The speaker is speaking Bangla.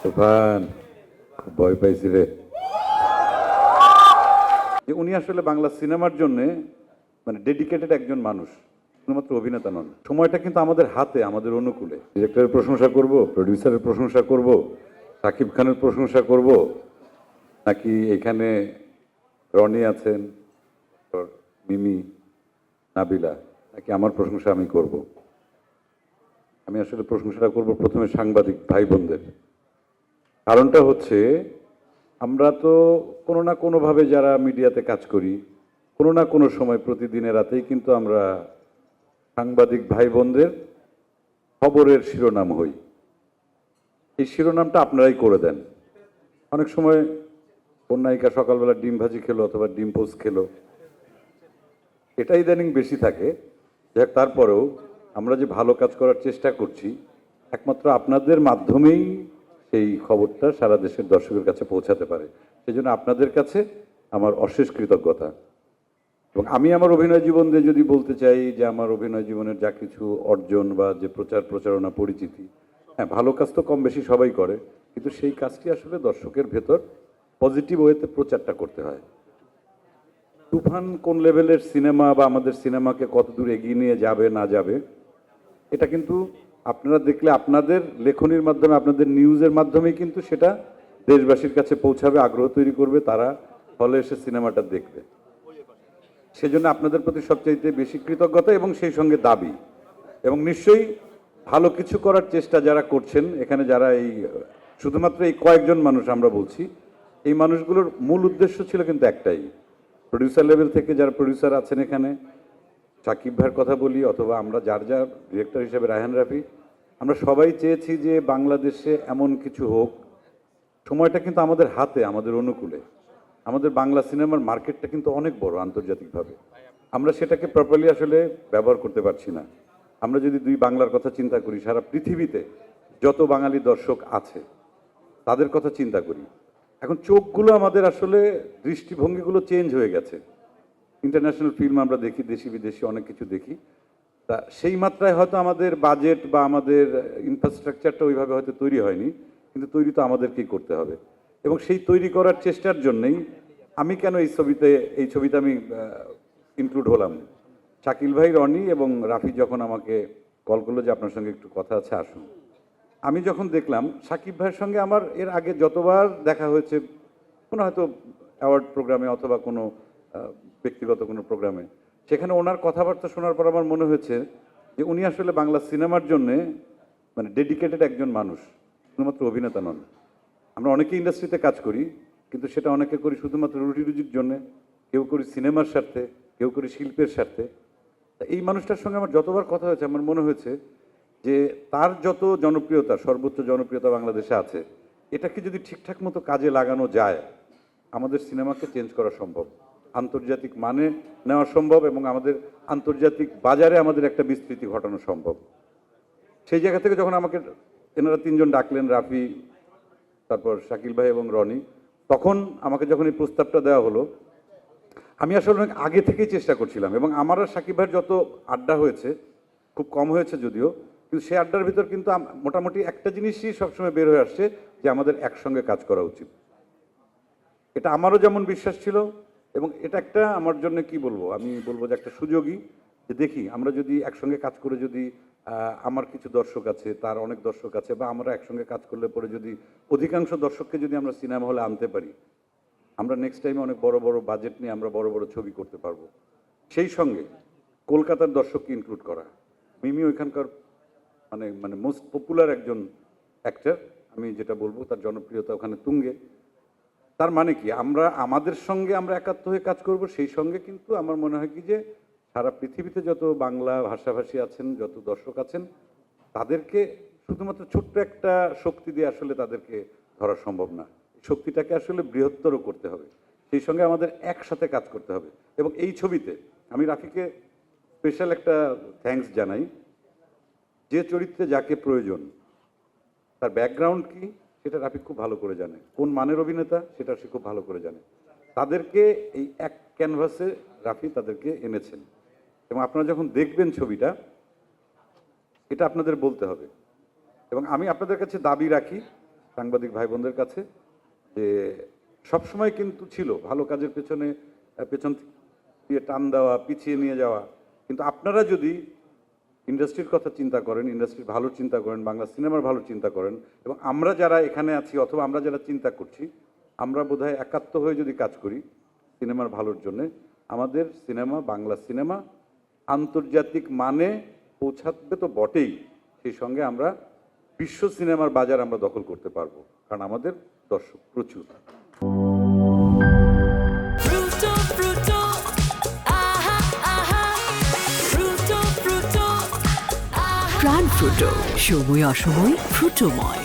তুফান, খুব ভয় পাইছি রে। যে উনি আসলে বাংলা সিনেমার জন্য মানে ডেডিকেটেড একজন মানুষ, শুধুমাত্র অভিনেতা নন। সময়টা কিন্তু আমাদের হাতে, আমাদের অনুকূলে। ডিরেক্টরের প্রশংসা করব, প্রডিউসারের প্রশংসা করব, শাকিব খানের প্রশংসা করব, নাকি এখানে রনি আছেন, মিমি, নাবিলা, নাকি আমার প্রশংসা আমি করব? আমি আসলে প্রশংসাটা করব প্রথমে সাংবাদিক ভাই বোনদের। কারণটা হচ্ছে, আমরা তো কোনো না কোনোভাবে যারা মিডিয়াতে কাজ করি, কোনো না কোনো সময় প্রতিদিনের রাতেই কিন্তু আমরা সাংবাদিক ভাই বোনদের খবরের শিরোনাম হই। এই শিরোনামটা আপনারাই করে দেন। অনেক সময় কোন নায়িকা সকালবেলা ডিম ভাজি খেলো অথবা ডিম পোস্ট খেলো, এটা ইদানিং বেশি থাকে। যাক, তারপরেও আমরা যে ভালো কাজ করার চেষ্টা করছি, একমাত্র আপনাদের মাধ্যমেই সেই খবরটা সারা দেশের দর্শকের কাছে পৌঁছাতে পারে। সেই জন্য আপনাদের কাছে আমার অশেষ কৃতজ্ঞতা। এবং আমি আমার অভিনয় জীবন দিয়ে যদি বলতে চাই যে আমার অভিনয় জীবনের যা কিছু অর্জন বা যে প্রচার প্রচারণা পরিচিতি, হ্যাঁ, ভালো কাজ তো কম বেশি সবাই করে, কিন্তু সেই কাজটি আসলে দর্শকের ভেতর পজিটিভ ওয়েতে প্রচারটা করতে হয়। তুফান কোন লেভেলের সিনেমা বা আমাদের সিনেমাকে কত দূর এগিয়ে নিয়ে যাবে না যাবে, এটা কিন্তু আপনারা দেখলে আপনাদের লেখনির মাধ্যমে, আপনাদের নিউজের মাধ্যমেই কিন্তু সেটা দেশবাসীর কাছে পৌঁছাবে, আগ্রহ তৈরি করবে, তারা হলে এসে সিনেমাটা দেখবে। সেজন্য আপনাদের প্রতি সবচাইতে বেশি কৃতজ্ঞতা এবং সেই সঙ্গে দাবি, এবং নিশ্চয়ই ভালো কিছু করার চেষ্টা যারা করছেন এখানে, যারা এই শুধুমাত্র এই কয়েকজন মানুষ আমরা বলছি, এই মানুষগুলোর মূল উদ্দেশ্য ছিল কিন্তু একটাই। প্রডিউসার লেভেল থেকে যারা প্রডিউসার আছেন এখানে, সাকিব ভাইয়ের কথা বলি অথবা আমরা যার যার ডিরেক্টর হিসেবে রায়হান রাফি, আমরা সবাই চেয়েছি যে বাংলাদেশে এমন কিছু হোক। সময়টা কিন্তু আমাদের হাতে, আমাদের অনুকূলে। আমাদের বাংলা সিনেমার মার্কেটটা কিন্তু অনেক বড় আন্তর্জাতিকভাবে। আমরা সেটাকে প্রপারলি আসলে ব্যবহার করতে পারছি না। আমরা যদি দুই বাংলার কথা চিন্তা করি, সারা পৃথিবীতে যত বাঙালি দর্শক আছে তাদের কথা চিন্তা করি, এখন চোখগুলো আমাদের আসলে দৃষ্টিভঙ্গিগুলো চেঞ্জ হয়ে গেছে। ইন্টারন্যাশনাল ফিল্ম আমরা দেখি, দেশি বিদেশি অনেক কিছু দেখি। তা সেই মাত্রায় হয়তো আমাদের বাজেট বা আমাদের ইনফ্রাস্ট্রাকচারটা ওইভাবে হয়তো তৈরি হয়নি, কিন্তু তৈরি তো আমাদেরকেই করতে হবে। এবং সেই তৈরি করার চেষ্টার জন্যই আমি কেন এই ছবিতে আমি ইনক্লুড হলাম। শাকিল ভাই, রনি এবং রাফি যখন আমাকে কল করলো যে আপনার সঙ্গে একটু কথা আছে, আসুন। আমি যখন দেখলাম শাকিব ভাইয়ের সঙ্গে আমার এর আগে যতবার দেখা হয়েছে, কোনো হয়তো অ্যাওয়ার্ড প্রোগ্রামে অথবা কোনো ব্যক্তিগত কোনো প্রোগ্রামে, সেখানে ওনার কথাবার্তা শোনার পর আমার মনে হয়েছে যে উনি আসলে বাংলা সিনেমার জন্যে মানে ডেডিকেটেড একজন মানুষ, শুধুমাত্র অভিনেতা নন। আমরা অনেকে ইন্ডাস্ট্রিতে কাজ করি, কিন্তু সেটা অনেকে করি শুধুমাত্র রুটি রুজির জন্যে, কেউ করি সিনেমার স্বার্থে, কেউ করি শিল্পের স্বার্থে। এই মানুষটার সঙ্গে আমার যতবার কথা হয়েছে আমার মনে হয়েছে যে তার যত জনপ্রিয়তা, সর্বোচ্চ জনপ্রিয়তা বাংলাদেশে আছে, এটাকে যদি ঠিকঠাক মতো কাজে লাগানো যায়, আমাদের সিনেমাকে চেঞ্জ করা সম্ভব, আন্তর্জাতিক মানে নেওয়া সম্ভব, এবং আমাদের আন্তর্জাতিক বাজারে আমাদের একটা বিস্তৃতি ঘটানো সম্ভব। সেই জায়গা থেকে যখন আমাকে এনারা তিনজন ডাকলেন, রাফি, তারপর শাকিল ভাই এবং রনি, তখন আমাকে যখন এই প্রস্তাবটা দেওয়া হলো, আমি আসলে অনেক আগে থেকেই চেষ্টা করছিলাম। এবং আমার আর শাকিব ভাইয়ের যত আড্ডা হয়েছে, খুব কম হয়েছে যদিও, কিন্তু সেই আড্ডার ভিতর কিন্তু মোটামুটি একটা জিনিসই সবসময় বের হয়ে আসছে যে আমাদের একসঙ্গে কাজ করা উচিত। এটা আমারও যেমন বিশ্বাস ছিল, এবং এটা একটা আমার জন্য কি বলবো, আমি বলবো যে একটা সুযোগই, যে দেখি আমরা যদি একসঙ্গে কাজ করে, যদি আমার কিছু দর্শক আছে, তার অনেক দর্শক আছে, বা আমরা একসঙ্গে কাজ করলে পরে যদি অধিকাংশ দর্শককে যদি আমরা সিনেমা হলে আনতে পারি, আমরা নেক্সট টাইমে অনেক বড় বড় বাজেট নিয়ে আমরা বড় বড় ছবি করতে পারবো। সেই সঙ্গে কলকাতার দর্শককে ইনক্লুড করা। মিমি ওইখানকার মানে মানে মোস্ট পপুলার একজন অ্যাক্টর, আমি যেটা বলবো তার জনপ্রিয়তা ওখানে তুঙ্গে। তার মানে কি, আমরা আমাদের সঙ্গে আমরা একাত্ম হয়ে কাজ করব, সেই সঙ্গে কিন্তু আমার মনে হয় কি যে সারা পৃথিবীতে যত বাংলা ভাষাভাষী আছেন, যত দর্শক আছেন, তাদেরকে শুধুমাত্র ছোট্ট একটা শক্তি দিয়ে আসলে তাদেরকে ধরা সম্ভব না। শক্তিটাকে আসলে বৃহত্তর করতে হবে, সেই সঙ্গে আমাদের একসাথে কাজ করতে হবে। এবং এই ছবিতে আমি রাফিকে স্পেশাল একটা থ্যাঙ্কস জানাই। যে চরিত্রে যাকে প্রয়োজন, তার ব্যাকগ্রাউন্ড কি সেটা রাফি খুব ভালো করে জানে, কোন মানের অভিনেতা সেটা সে খুব ভালো করে জানে। তাদেরকে এই এক ক্যানভাসে রাফি তাদেরকে এনেছেন, এবং আপনারা যখন দেখবেন ছবিটা, এটা আপনাদের বলতে হবে। এবং আমি আপনাদের কাছে দাবি রাখি সাংবাদিক ভাই বোনদের কাছে যে সবসময় কিন্তু ছিল ভালো কাজের পেছনে পেছন দিয়ে টান দেওয়া, পিছিয়ে নিয়ে যাওয়া, কিন্তু আপনারা যদি ইন্ডাস্ট্রির কথা চিন্তা করেন, ইন্ডাস্ট্রির ভালো চিন্তা করেন, বাংলা সিনেমার ভালো চিন্তা করেন, এবং আমরা যারা এখানে আছি অথবা আমরা যারা চিন্তা করছি, আমরা বোধহয় একাত্ম হয়ে যদি কাজ করি সিনেমার ভালোর জন্যে, আমাদের সিনেমা, বাংলা সিনেমা আন্তর্জাতিক মানে পৌঁছাবে তো বটেই, সেই সঙ্গে আমরা বিশ্ব সিনেমার বাজার আমরা দখল করতে পারবো, কারণ আমাদের দর্শক প্রচুর। Fruto, fruto, aha, aha. Fruto, fruto, aha. প্রাণ ফ্রুটো, সময় অসময় ফ্রুটোময়।